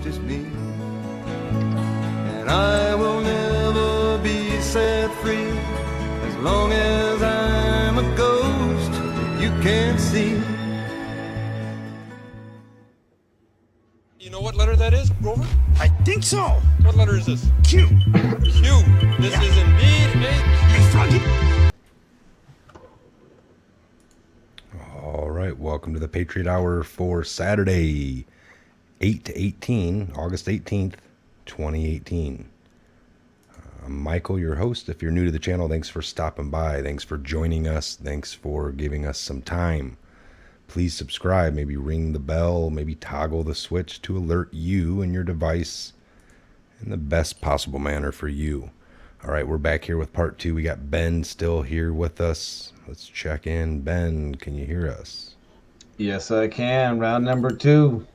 just me. And I will never be set free as long as I'm a ghost you can't see. You know what letter that is, Grover? I think so. What letter is this? Q. Q. This is indeed a Hey, Froggy. All right, welcome to the Patriot Hour for Saturday, 8 to 18, August 18th, 2018. I'm Michael, your host. If you're new to the channel, thanks for stopping by. Thanks for joining us. Thanks for giving us some time. Please subscribe, maybe ring the bell, maybe toggle the switch to alert you and your device in the best possible manner for you. All right, we're back here with part 2. We got Ben still here with us. Let's check in. Ben, can you hear us? Yes, I can. Round number 2.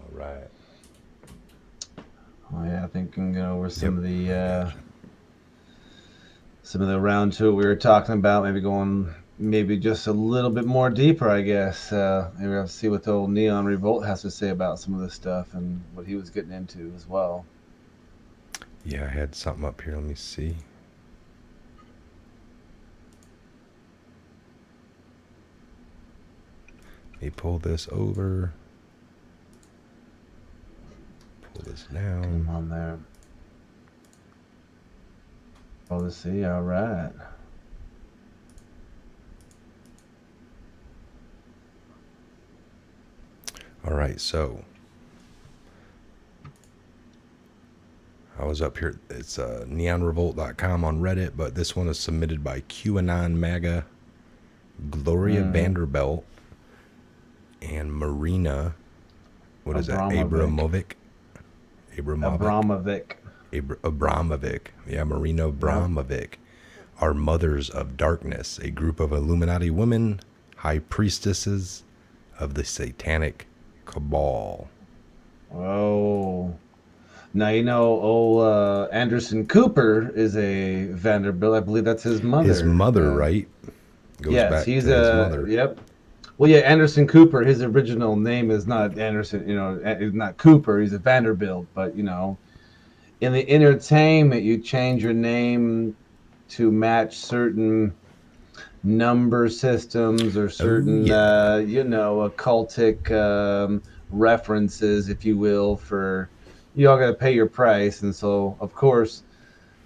All right. Oh yeah, I think we can go over some of the round 2 we were talking about. Maybe just a little bit more deeper, I guess. Maybe we'll see what the old Neon Revolt has to say about some of this stuff and what he was getting into as well. Yeah, I had something up here. Let me see. Let me pull this over. Pull this down. Come on there. Oh, let's see. All right. All right, so I was up here. It's neonrevolt.com on Reddit, but this one is submitted by QAnon MAGA, Gloria Vanderbilt, and Marina. What is that? Abramovic. Yeah, Marina Abramovic. Are Mothers of Darkness, a group of Illuminati women, high priestesses of the satanic cabal. Oh. Now, you know, Anderson Cooper is a Vanderbilt. I believe that's his mother. His mother, right? Goes yes, back he's to his mother. Yep. Well, yeah, Anderson Cooper, his original name is not Anderson, is not Cooper. He's a Vanderbilt. But, in the entertainment, you change your name to match certain number systems or certain, occultic references, if you will, for you all got to pay your price. And so, of course,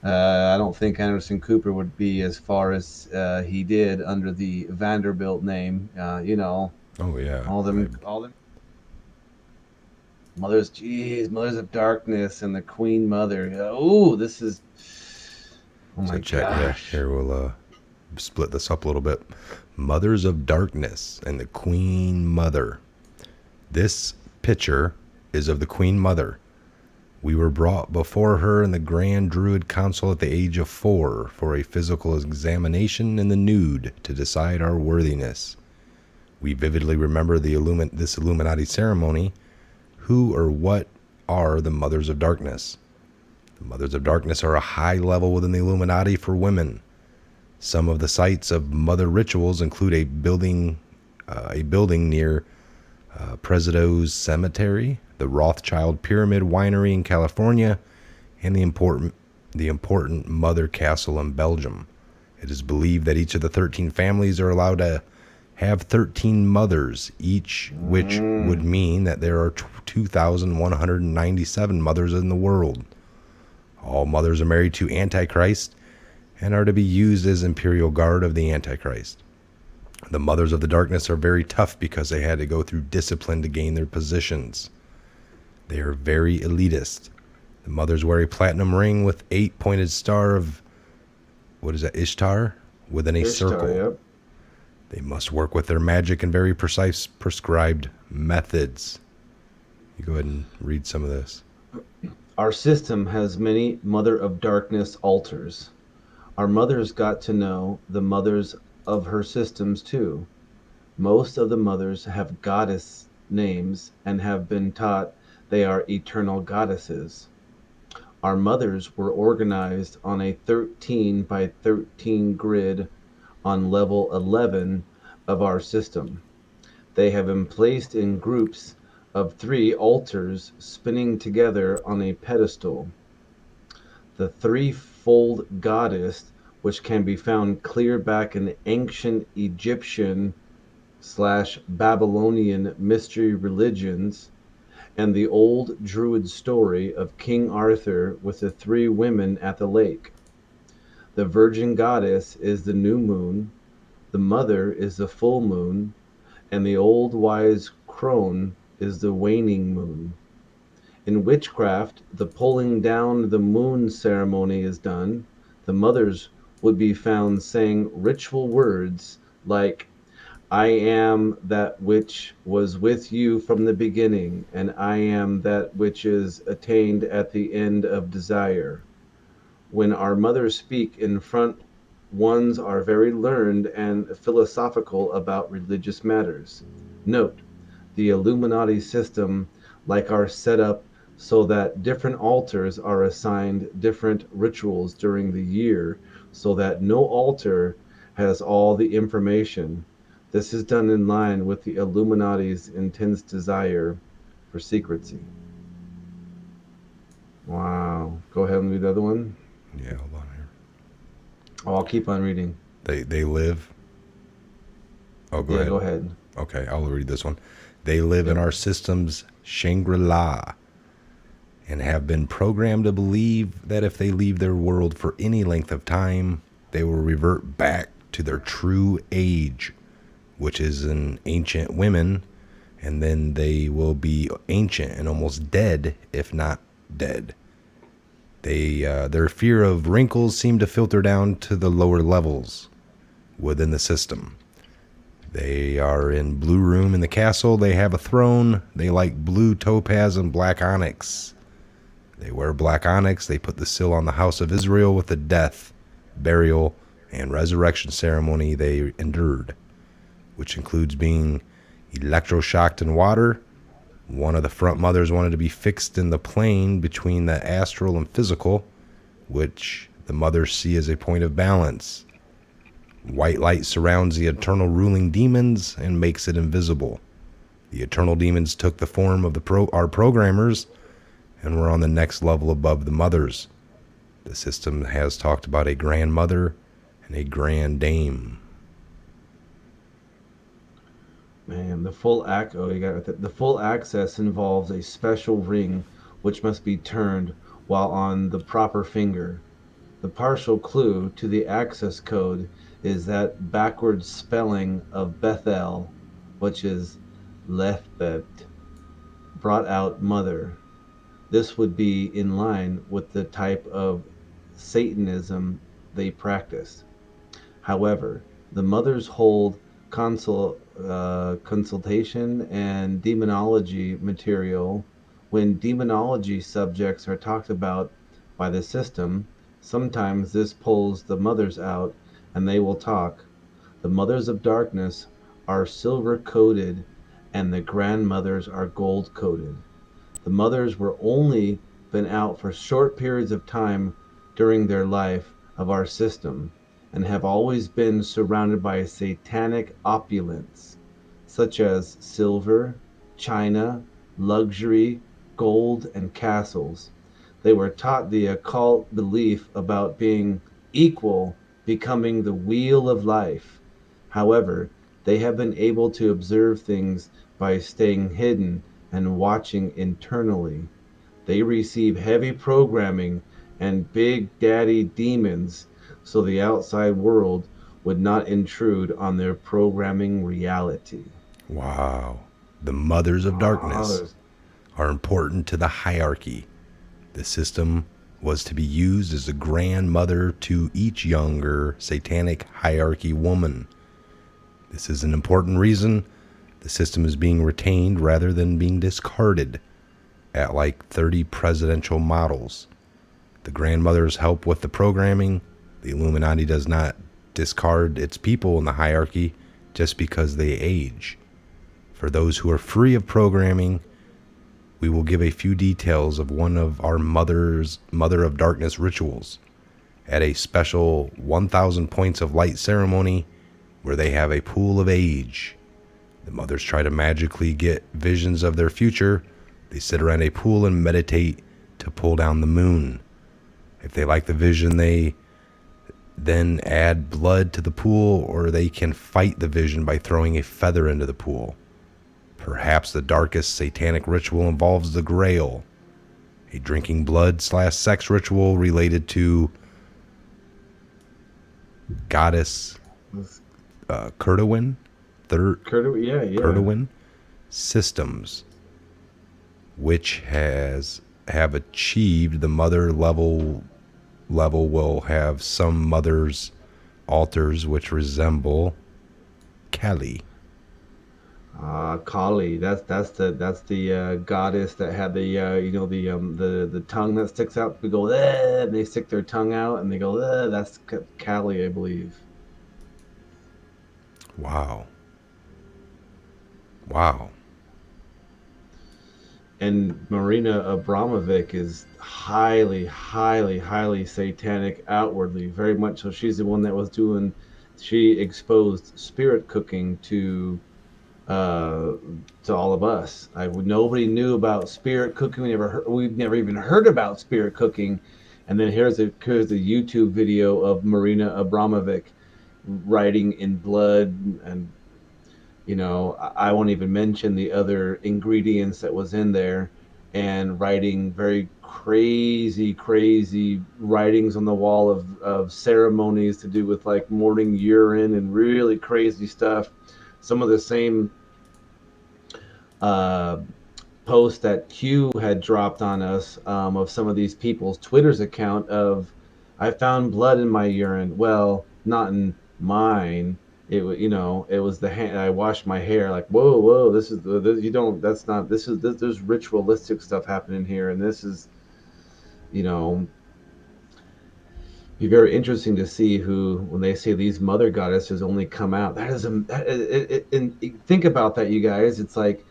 I don't think Anderson Cooper would be as far as he did under the Vanderbilt name. Oh yeah. All them mothers of darkness and the Queen Mother. Oh, this is. Oh my gosh. Yeah, here we'll split this up a little bit. Mothers of Darkness and the Queen Mother. This picture is of the Queen Mother. We were brought before her in the Grand Druid Council at the age of 4 for a physical examination in the nude to decide our worthiness. We vividly remember this Illuminati ceremony. Who or what are the Mothers of Darkness? The Mothers of Darkness are a high level within the Illuminati for women. Some of the sites of mother rituals include a building near Presido's Cemetery, the Rothschild Pyramid Winery in California, and the important Mother Castle in Belgium. It is believed that each of the 13 families are allowed to have 13 mothers each, which would mean that there are 2,197 mothers in the world. All mothers are married to Antichrist and are to be used as Imperial Guard of the Antichrist. The Mothers of the Darkness are very tough because they had to go through discipline to gain their positions. They are very elitist. The mothers wear a platinum ring with 8-pointed star of, what is that, Ishtar? Within a circle. Yep. They must work with their magic and very precise prescribed methods. You go ahead and read some of this. Our system has many Mother of Darkness altars. Our mothers got to know the mothers of her systems too. Most of the mothers have goddess names and have been taught they are eternal goddesses. Our mothers were organized on a 13 by 13 grid on level 11 of our system. They have been placed in groups of 3 altars spinning together on a pedestal. The threefold goddess, which can be found clear back in ancient Egyptian / Babylonian mystery religions, and the old Druid story of King Arthur with the 3 women at the lake. The virgin goddess is the new moon, the mother is the full moon, and the old wise crone is the waning moon. In witchcraft, the pulling down the moon ceremony is done. The mothers would be found saying ritual words like, I am that which was with you from the beginning, and I am that which is attained at the end of desire. When our mothers speak in front, ones are very learned and philosophical about religious matters. Note, the Illuminati system, like our setup, so that different altars are assigned different rituals during the year, so that no altar has all the information. This is done in line with the Illuminati's intense desire for secrecy. Wow. Go ahead and read the other one. Yeah, hold on here. Oh, I'll keep on reading. They live. Oh, go Yeah, ahead. go ahead. Okay, I'll read this one. They live in our system's Shangri-La and have been programmed to believe that if they leave their world for any length of time, they will revert back to their true age, which is an ancient women, and then they will be ancient and almost dead, if not dead. Their fear of wrinkles seem to filter down to the lower levels within the system. They are in blue room in the castle. They have a throne. They like blue topaz and black onyx. They wear black onyx. They put the seal on the house of Israel with the death, burial, and resurrection ceremony they endured, which includes being electroshocked in water. One of the front mothers wanted to be fixed in the plane between the astral and physical, which the mothers see as a point of balance. White light surrounds the eternal ruling demons and makes it invisible. The eternal demons took the form of our programmers and were on the next level above the mothers. The system has talked about a grandmother and a grand dame. Man, the full access involves a special ring which must be turned while on the proper finger. The partial clue to the access code is that backwards spelling of Bethel, which is Lefbet, brought out mother. This would be in line with the type of Satanism they practice. However, the mothers hold consultation and demonology material. When demonology subjects are talked about by the system, sometimes this pulls the mothers out and they will talk. The mothers of darkness are silver coated and the grandmothers are gold coated. The mothers were only been out for short periods of time during their life of our system and have always been surrounded by satanic opulence, such as silver, china, luxury, gold, and castles. They were taught the occult belief about being equal, becoming the wheel of life. However, they have been able to observe things by staying hidden and watching internally. They receive heavy programming and big daddy demons so the outside world would not intrude on their programming reality. Wow. The mothers of darkness are important to the hierarchy. The system was to be used as a grandmother to each younger satanic hierarchy woman. This is an important reason the system is being retained rather than being discarded at like 30 presidential models. The grandmothers help with the programming. The Illuminati does not discard its people in the hierarchy just because they age. For those who are free of programming, we will give a few details of one of our Mother of Darkness rituals at a special 1,000 points of light ceremony where they have a pool of age The mothers try to magically get visions of their future. They sit around a pool and meditate to pull down the moon. If they like the vision, they then add blood to the pool, or they can fight the vision by throwing a feather into the pool. Perhaps the darkest satanic ritual involves the Grail, a drinking blood/sex ritual related to goddess Kurtawin, Kurtawin systems, which have achieved the mother level will have some mothers altars which resemble Kali. Kali, that's the goddess that had the the tongue that sticks out. We go, "Eh," and they stick their tongue out and they go, "Eh," that's Kali, I believe. Wow. And Marina Abramovic is highly, highly, highly satanic outwardly, very much so. She's the one that was doing. She exposed spirit cooking to all of us. Nobody knew about spirit cooking. We've never even heard about spirit cooking. And then here's the YouTube video of Marina Abramovic writing in blood, and I won't even mention the other ingredients that was in there, and writing very crazy writings on the wall of ceremonies to do with like morning urine and really crazy stuff. Some of the same post that Q had dropped on us, of some of these people's Twitter's account of, I found blood in my urine. Well, not in mine. It was the hand. I washed my hair. Like, whoa, this is you don't. That's not. There's ritualistic stuff happening here, and this is, you know, be very interesting to see who, when they say these mother goddesses only come out. That is and think about that, you guys. It's like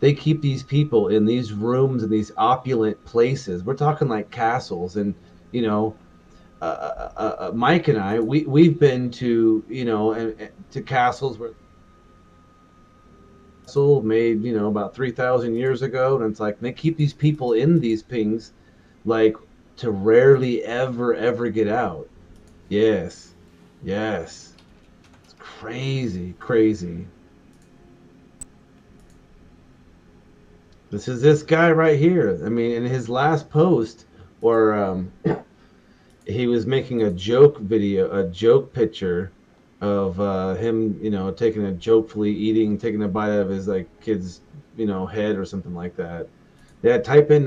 they keep these people in these rooms and these opulent places. We're talking like castles, and you know, Mike and I, we've been to to castles where castle made about 3,000 years ago, and it's like they keep these people in these things, like, to rarely ever get out. Yes, yes, it's crazy. This is this guy right here. I mean, in his last post, or he was making a joke video, a joke picture of him, taking taking a bite out of his like kid's, head or something like that. Yeah, type in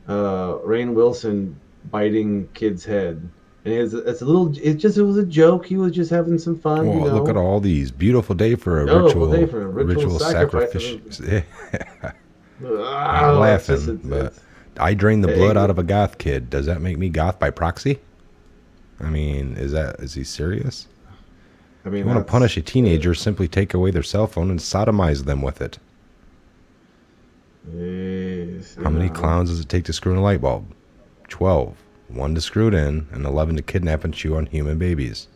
Rainn Wilson biting kid's head, and it was a joke. He was just having some fun, Well, look at all these. Beautiful day for a ritual sacrifice. I'm laughing, but I drained the blood out of a goth kid. Does that make me goth by proxy? I mean, is he serious? I mean, if you want to punish a teenager, simply take away their cell phone and sodomize them with it. How many clowns does it take to screw in a light bulb? 12. 1 to screw it in, and 11 to kidnap and chew on human babies.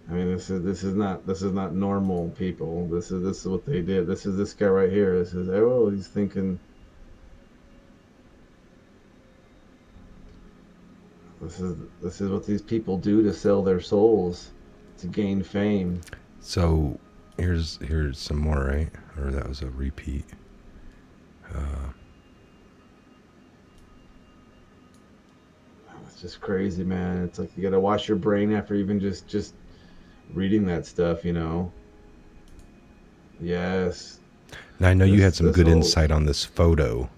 I mean, this is not normal people. This is what they did. This is this guy right here. This is, he's thinking. This is what these people do to sell their souls, to gain fame. So here's some more, right? Or that was a repeat. It's just crazy, man. It's like you gotta wash your brain after even just reading that stuff, Yes. Now I know you had some good insight on this photo.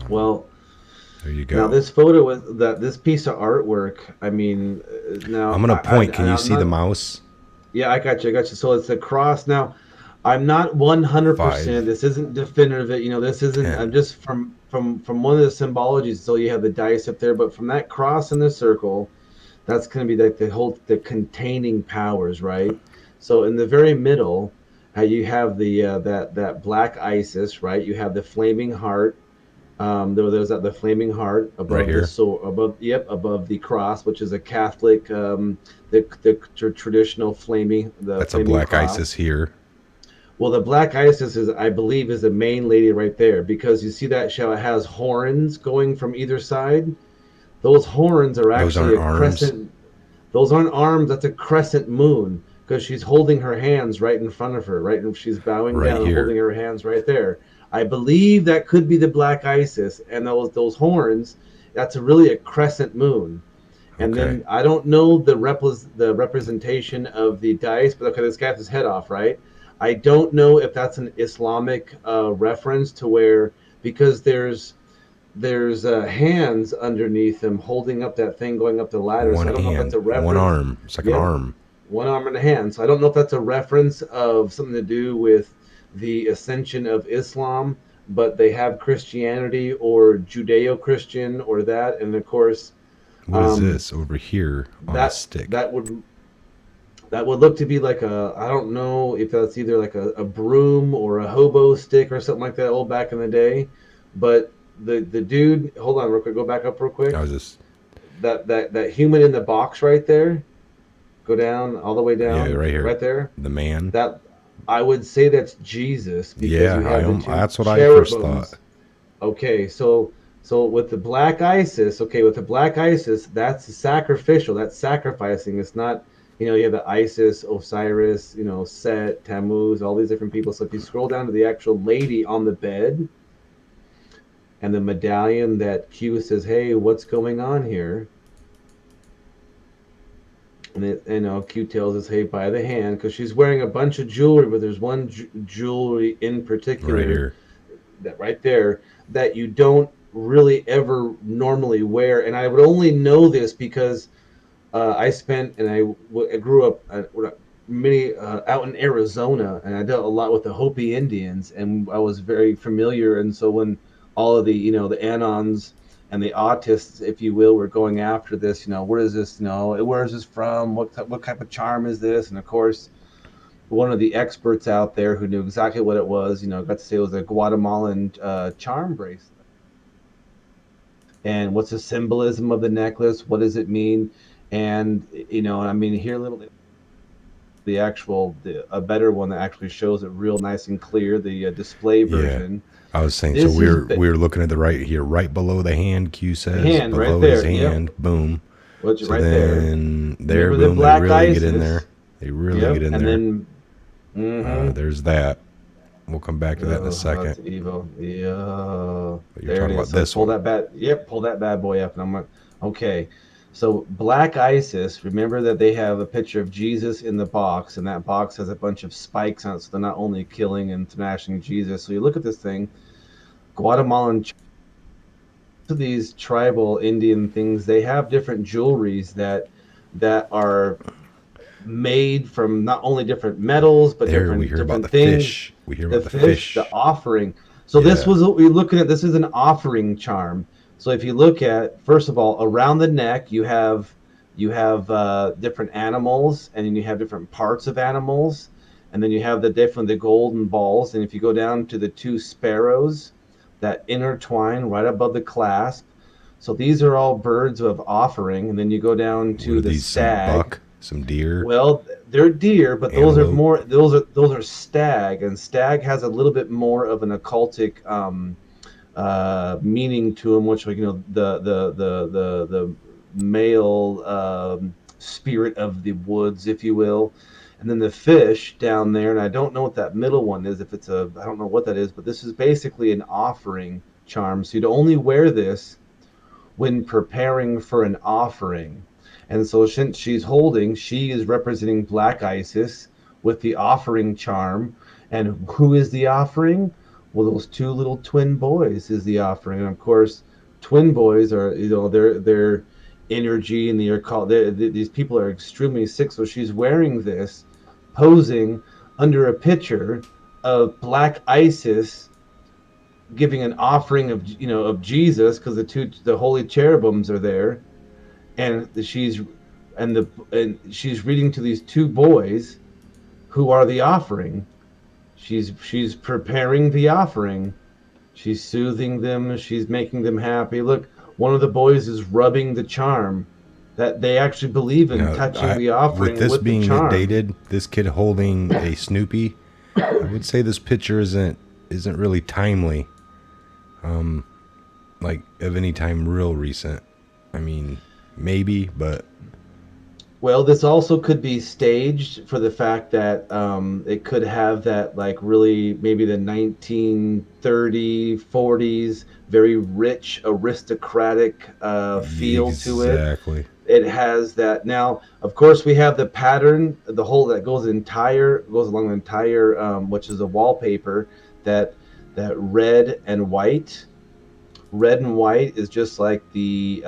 Well, there you go. Now this photo with this piece of artwork. I mean, now I'm gonna point. Can you see the mouse? Yeah, I got you. So it's a cross. Now, I'm not 100%. This isn't definitive. This isn't. 10. I'm just from one of the symbologies. So you have the dice up there, but from that cross in the circle, that's going to be like the containing powers, right? So in the very middle, you have the that black Isis, right? You have the flaming heart. There's that the flaming heart Right above the here. sword, above the cross, which is a Catholic, the traditional the That's a flaming black cross. Isis here. Well, the Black Isis is, I believe, is the main lady right there, because you see that she has horns going from either side. Those horns are Those actually aren't a arms. crescent. Those aren't arms. That's a crescent moon, because she's holding her hands right in front of her. Right, and she's bowing Right down and here. holding her hands right there. I believe that could be the Black Isis, and those horns. That's really a crescent moon. And Okay. then I don't know the representation of the dice, but okay, this guy has his head off, right? I don't know if that's an Islamic reference to where, because there's hands underneath him holding up that thing going up the ladder. One So I don't know if that's hand, a one reference. arm. It's like an Yep, arm. one arm and a hand. So I don't know if that's a reference of something to do with the ascension of Islam, but they have Christianity or Judeo-Christian or that, and of course What is um, this over here on a that stick? that would that would look to be like I don't know if that's either like a broom or a hobo stick or something like that old back in the day, but the dude, hold on real quick, go back up real I quick. was just, That human in the box right there, go down all the way yeah, down right here. right there. The man. That, I would say that's Jesus, because Yeah, you have the two that's what I first thought. cherubims. Okay, so with the Black Isis, that's sacrificial. That's sacrificing. It's not, you have the Isis, Osiris, Set, Tammuz, all these different people. So if you scroll down to the actual lady on the bed and the medallion that Q says, "Hey, what's going on here?" And Q tells us, "Hey, by the hand," because she's wearing a bunch of jewelry, but there's one jewelry in Right particular, here. that right there, that you don't really ever normally wear. And I would only know this because I grew up many out in Arizona, and I dealt a lot with the Hopi Indians, and I was very familiar. And so when all of the the Anons and the autists, if you will, were going after this, where is this, where is this from? What type of charm is this? And of course, one of the experts out there who knew exactly what it was, got to say it was a Guatemalan charm bracelet. And what's the symbolism of the necklace? What does it mean? And I mean, here a little a better one that actually shows it real nice and clear, the display Yeah. version. I was saying, so This is we're looking at the right here, right below the hand. Q says hand right below his there. Yep, hand. Boom. what's So right there. then there, Remember the boom. They Black really get in Isis? there. They really get Yep, in and there. then There's that. We'll come back to that in a oh, second. that's evil. Yeah, But you're there it talking is. about So this pull one. that bad. Yep, pull that bad boy up, and I'm like, okay. So Black Isis. Remember that they have a picture of Jesus in the box, and that box has a bunch of spikes on it. So they're not only killing and smashing Jesus. So you look at this thing, Guatemalan. These tribal Indian things, they have different jewelries that are made from not only different metals but There we different hear about the different things. fish. We hear The about the fish, the fish. offering. So this Yeah. was what we're looking at. This is an offering charm. So if you look at, first of all, around the neck, you have different animals, and then you have different parts of animals, and then you have the golden balls. And if you go down to the two sparrows that intertwine right above the clasp, so these are all birds of offering. And then you go down What to are the these? Some stag. buck? Some deer? Well, they're deer, but those are Antelope? more. Those are stag, and stag has a little bit more of an occultic meaning to them, which, the male spirit of the woods, if you will. And then the fish down there, and I don't know what that middle one is. If it's I don't know what that is, but this is basically an offering charm. So you'd only wear this when preparing for an offering. And so since she is representing Black Isis with the offering charm. And who is the offering? Well, those two little twin boys is the offering. And of course, twin boys are, their energy, and these people are extremely sick. So she's wearing this, posing under a picture of Black Isis giving an offering of Jesus, because the holy cherubims are there, and she's reading to these two boys who are the offering. She's preparing the offering. She's soothing them. She's making them happy. Look, one of the boys is rubbing the charm. That they actually believe in Now, touching the with offering this with the being charm. dated, this kid holding a Snoopy, I would say this picture isn't really timely. Like of any time real recent. I mean, maybe, but Well, this also could be staged for the fact that it could have that, like, really maybe the 1930, 40s, very rich, aristocratic feel to it. exactly. It has that. Now, of course, we have the pattern, the whole that goes along the entire, which is a wallpaper, that red and white. Red and white is just like the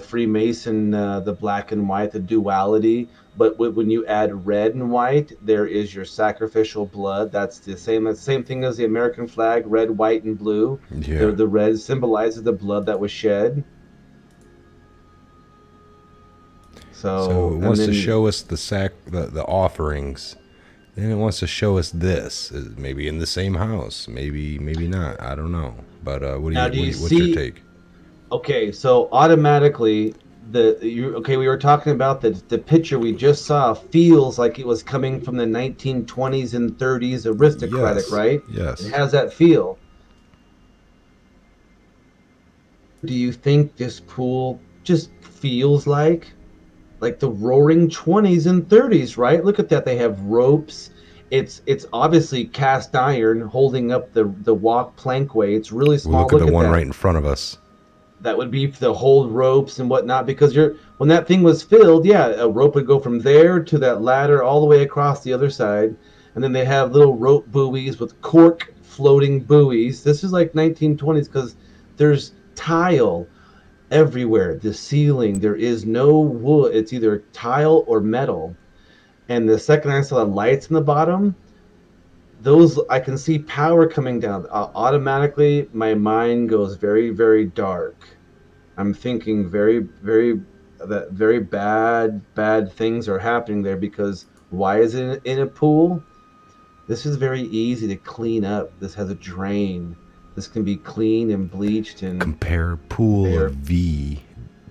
Freemason, the black and white, the duality. But when you add red and white, there is your sacrificial blood. That's the same thing as the American flag, red, white, and blue. Yeah. The red symbolizes the blood that was shed. So So, it and wants to then show us the offerings. Then it wants to show us this, maybe in the same house, maybe not. I don't know. But now, do you what's your see? take? Okay, so automatically we were talking about the picture we just saw feels like it was coming from the 1920s and 30s aristocratic, Yes, right? It yes. has that feel. Do you think this pool just feels like the roaring 20s and 30s, right? Look at that. They have ropes. It's obviously cast iron holding up the walk plankway. It's really We'll small. look at the Look at one that. right in front of us. That would be the hold ropes and whatnot, because you're when that thing was filled, yeah, a rope would go from there to that ladder all the way across the other side. And then they have little rope buoys with cork floating buoys. This is like 1920s, because there's tile everywhere. The ceiling, there is no wood. It's either tile or metal. And the second I saw the lights in the bottom, those I can see power coming down. Automatically my mind goes very, very dark. I'm thinking very bad things are happening there, because why is it in a pool? This is very easy to clean up. This has a drain. This can be cleaned and bleached and Compare pool of bare.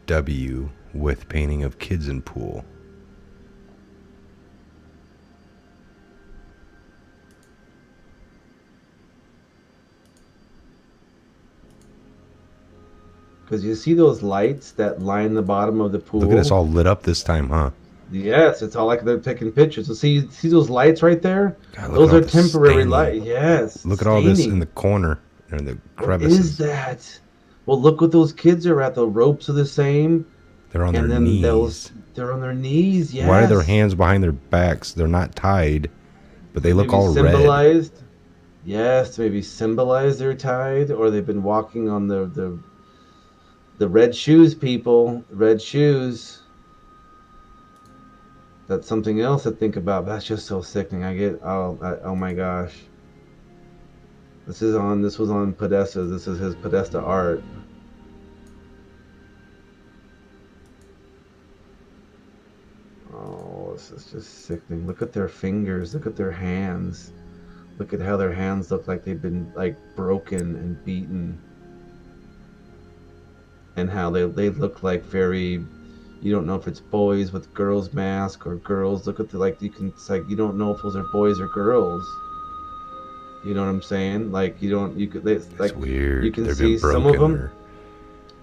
VW with painting of kids in pool. Because you see those lights that line the bottom of the Look at us pool? all lit up this time, huh? Yes, it's all like they're taking pictures. So see those lights right there? God, look at Those all are this temporary staining. light. Yes, Look at all this in staining. the corner and the What is crevices. that? Well, look what those kids are at. The ropes are the same, They're on their and then knees. they're on their knees. Why are their Yes, hands behind their backs? They're not tied, but they to look maybe all red. symbolized. Yes, to maybe symbolize their tide, or they've been walking on the red shoes. People, red shoes. That's something else to think about. That's just so sickening. Oh my gosh. This was on Podesta. This is his Podesta art. Oh, this is just sickening. Look at their fingers. Look at their hands. Look at how their hands look like they've been, like, broken and beaten. And how they look like very, you don't know if it's boys with girls mask or girls. Look at the, like, it's like you don't know if those are boys or girls. You know what I'm saying? Like, you don't, you could, It's you weird. can They've been see some of broken them. or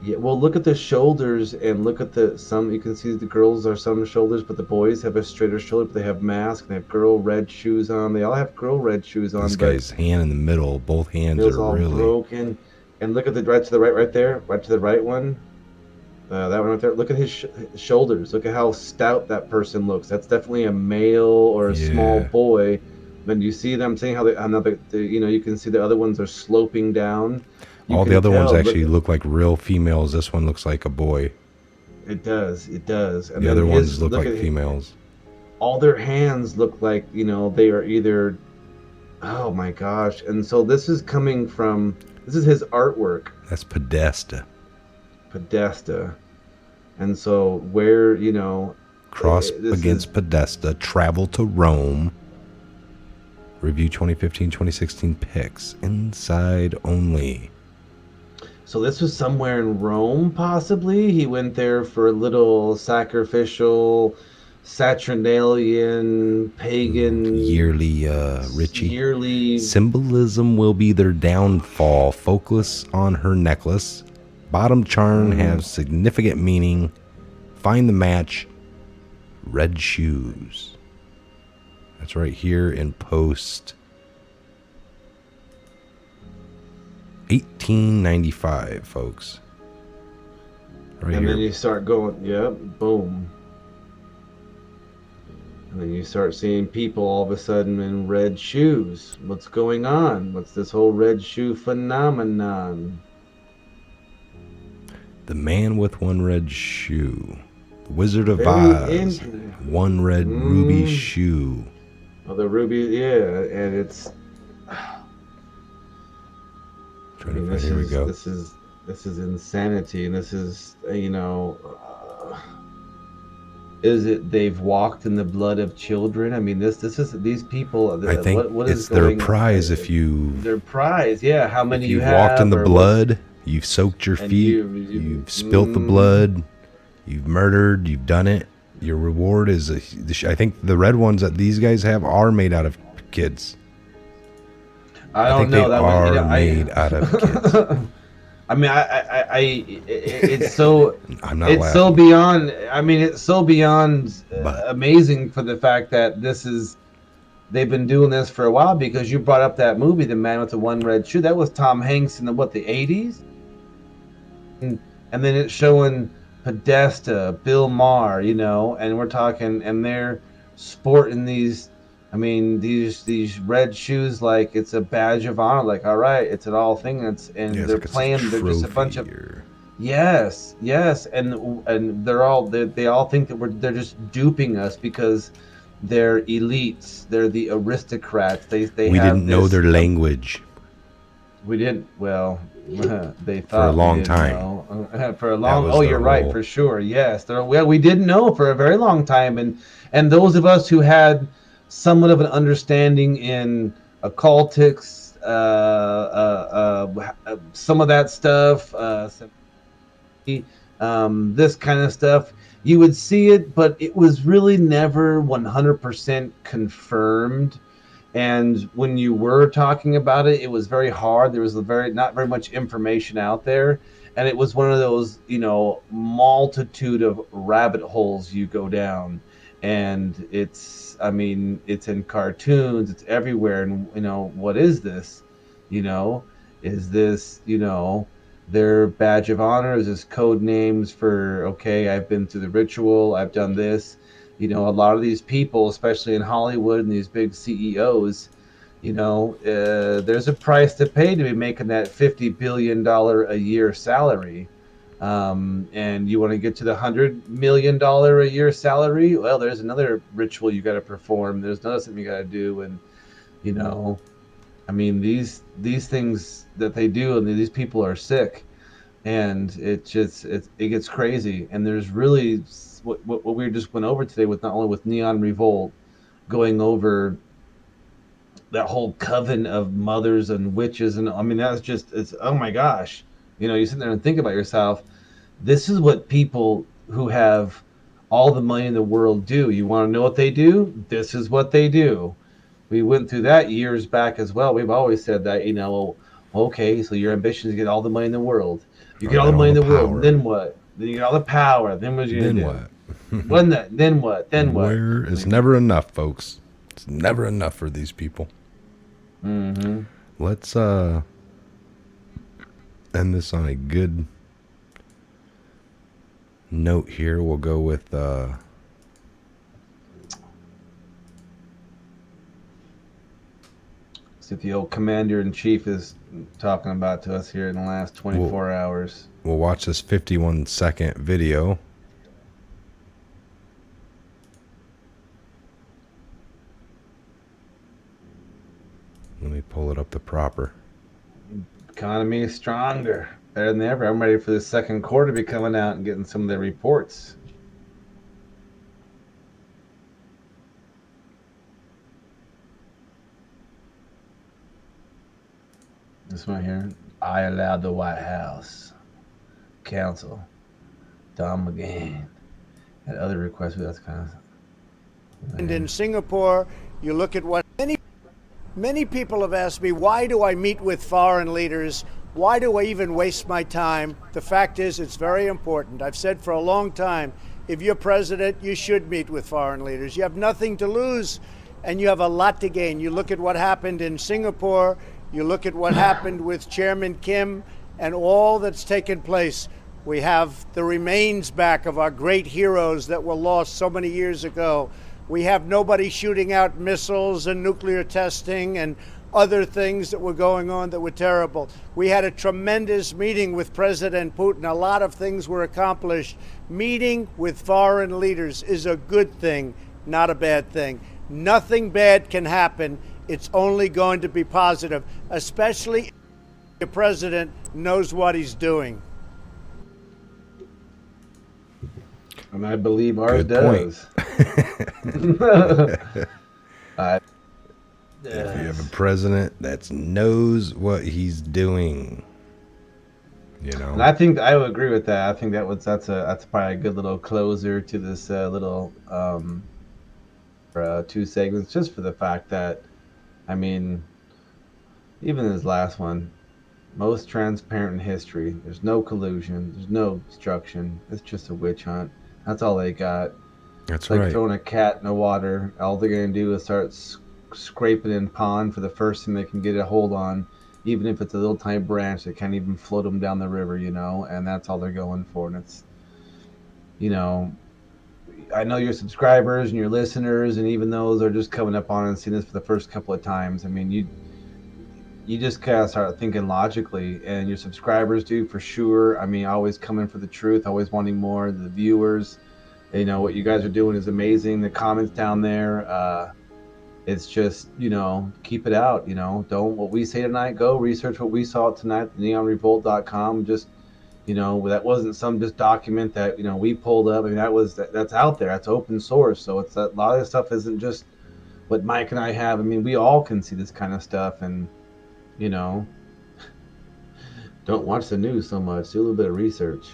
Yeah, well, look at the shoulders and look at some. You can see the girls are some shoulders, but the boys have a straighter shoulder. But they have masks. They have girl red shoes on. They all have girl red shoes this on, but guy's hand in the middle. Both hands feels are all really. broken. And look at the right to the right there, right to the right one. That one right there. Look at his shoulders. Look at how stout that person looks. That's definitely a male or a small Yeah. boy. Then you see them saying how you know, you can see the other ones are sloping down. You All the can other ones tell. actually look like real females. This one looks like a boy. It does. It does. And The then other ones his look look like at females. all their hands look like, you know, they are either, oh my gosh. And so this is his artwork, That's Podesta. Podesta. And so where, you know, Cross this is against Podesta. Travel to Rome. Review 2015-2016 picks. Inside only. So this was somewhere in Rome, possibly. He went there for a little sacrificial, Saturnalian, pagan, Yearly Richie. yearly. Symbolism will be their downfall. Focus on her necklace. Bottom charm has significant meaning. Find the match. Red shoes. That's right here in post 1895, folks. Right And here. then you start going, yep, boom. And then you start seeing people all of a sudden in red shoes. What's going on? What's this whole red shoe phenomenon? The man with one red shoe. The Wizard of Very Oz. interesting. One red ruby shoe. Oh, the ruby, yeah, and it's. Here we go. This is insanity, and this is is it they've walked in the blood of children? I mean, this is these people. I think what it's is their going, prize if you. Their prize, yeah. How many If you you've have? walked in the or blood, you've soaked your and feet, you've spilt the blood, you've murdered, you've done it. Your reward is, I think the red ones that these guys have are made out of kids. I don't think know. they That are one, made out of kids. I mean, it's so. I'm not It's laughing. so beyond. I mean, it's so beyond But- amazing for the fact that they've been doing this for a while, because you brought up that movie, The Man with the One Red Shoe. That was Tom Hanks in the 80s, and then it's showing Podesta, Bill Maher, and we're talking, and they're sporting these. I mean, these red shoes like it's a badge of honor. Like, all right, it's an all thing. Yeah, They're like playing. They're just a bunch of. or... Yes, and they all think that they're just duping us because they're elites. They're the aristocrats. They We have didn't know this- their language. We didn't. Well, they thought For a long we didn't time. know. For a long. was Oh, their you're right, whole- for sure. Yes, we didn't know for a very long time, and those of us who had somewhat of an understanding in occultics, some of that stuff, this kind of stuff, you would see it, but it was really never 100% confirmed. And when you were talking about it, it was very hard. There was not very much information out there, and it was one of those multitude of rabbit holes you go down. And it's in cartoons, it's everywhere. And what is this? Is this their badge of honor? Is this code names for, okay, I've been through the ritual, I've done this? A lot of these people, especially in Hollywood and these big CEOs, there's a price to pay to be making that $50 billion a year salary. And you want to get to the $100 million a year salary? Well, there's another ritual you got to perform. There's another something you got to do. And, these things that they do, and these people are sick, and it gets crazy. And there's really what we just went over today with, not only with Neon Revolt, going over that whole coven of mothers and witches, and that's just, it's, oh my gosh, you sit there and think about yourself. This is what people who have all the money in the world do. You want to know what they do? This is what they do. We went through that years back as well. We've always said that, okay, so your ambition is to get all the money in the world. You get all the money in the world, then what? Then you get all the power. Then what you gonna do? Then what? Then what? Then what? It's never enough, folks. It's never enough for these people. Mm-hmm. Let's end this on a good note here. We'll go with see if the old commander-in-chief is talking about to us here in the last 24 hours. We'll watch this 51-second video. Let me pull it up the proper. Economy is stronger, better than ever. I'm ready for the second quarter to be coming out and getting some of the reports. This one here. I allowed the White House Counsel, Don McGahn, and other requests. That's kind of. And in Singapore, you look at what many people have asked me, why do I meet with foreign leaders? Why do I even waste my time? The fact is, it's very important. I've said for a long time, if you're president, you should meet with foreign leaders. You have nothing to lose, and you have a lot to gain. You look at what happened in Singapore, you look at what happened with Chairman Kim, and all that's taken place. We have the remains back of our great heroes that were lost so many years ago. We have nobody shooting out missiles and nuclear testing and other things that were going on that were terrible. We had a tremendous meeting with President Putin. A lot of things were accomplished. Meeting with foreign leaders is a good thing, not a bad thing. Nothing bad can happen. It's only going to be positive, especially if the president knows what he's doing. And I believe ours Good does. If you have a president that knows what he's doing, you know. And I think I would agree with that. I think that's probably a good little closer to this little 2 segments, just for the fact that, I mean, even this last one, most transparent in history. There's no collusion. There's no obstruction. It's just a witch hunt. That's all they got. That's like right. Throwing a cat in the water. All they're going to do is start scraping in pond for the first thing they can get a hold on, even if it's a little tiny branch that can't even float them down the river, you know, and that's all they're going for. And it's, you know, I know your subscribers and your listeners, and even those are just coming up on and seeing this for the first couple of times. I mean, you just kind of start thinking logically, and your subscribers do for sure. I mean, always coming for the truth, always wanting more. The viewers, you know, what you guys are doing is amazing. The comments down there, it's just, you know, keep it out, you know. Don't, what we say tonight, go research what we saw tonight at neonrevolt.com. Just, you know, that wasn't some just document that, you know, we pulled up. I mean, that's out there. That's open source. So it's a lot of this stuff isn't just what Mike and I have. I mean, we all can see this kind of stuff, and, you know, don't watch the news so much. Do a little bit of research.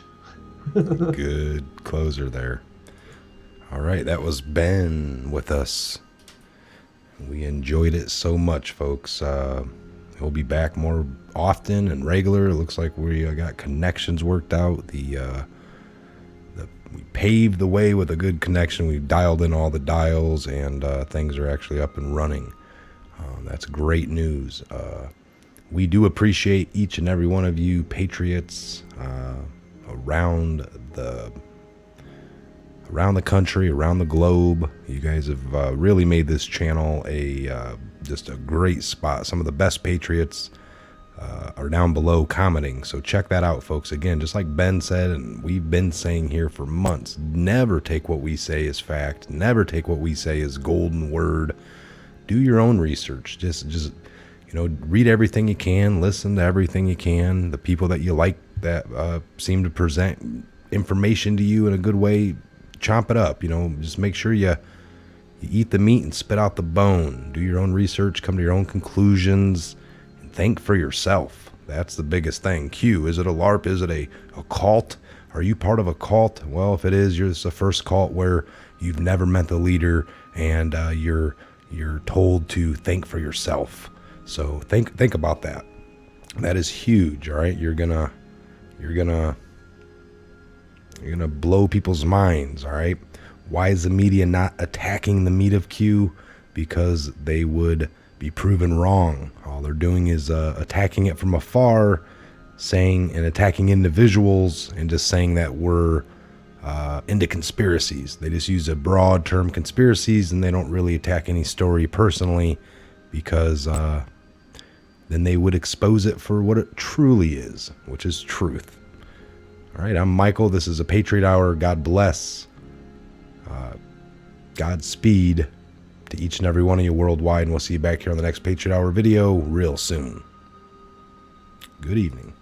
Good closer there. All right, that was Ben with us. We enjoyed it so much, folks. He'll be back more often and regular. It looks like we got connections worked out. We paved the way with a good connection. We dialed in all the dials, and things are actually up and running. That's great news. We do appreciate each and every one of you patriots around the country, around the globe. You guys have really made this channel just a great spot. Some of the best patriots are down below commenting, so check that out, folks. Again, just like Ben said, and we've been saying here for months, never take what we say as fact. Never take what we say as golden word. Do your own research. Just you know, read everything you can, listen to everything you can. The people that you like that seem to present information to you in a good way, chomp it up. You know, just make sure you eat the meat and spit out the bone. Do your own research, come to your own conclusions, and think for yourself. That's the biggest thing. Q, is it a LARP? Is it a cult? Are you part of a cult? Well, if it is, you're the first cult where you've never met the leader, and you're told to think for yourself. So think about that. That is huge. All right, you're gonna blow people's minds. All right, why is the media not attacking the meat of Q? Because they would be proven wrong. All they're doing is attacking it from afar, saying and attacking individuals, and just saying that we're into conspiracies. They just use a broad term, conspiracies, and they don't really attack any story personally, because then they would expose it for what it truly is, which is truth. All right, I'm Michael. This is a Patriot Hour. God bless. Godspeed to each and every one of you worldwide, and we'll see you back here on the next Patriot Hour video real soon. Good evening.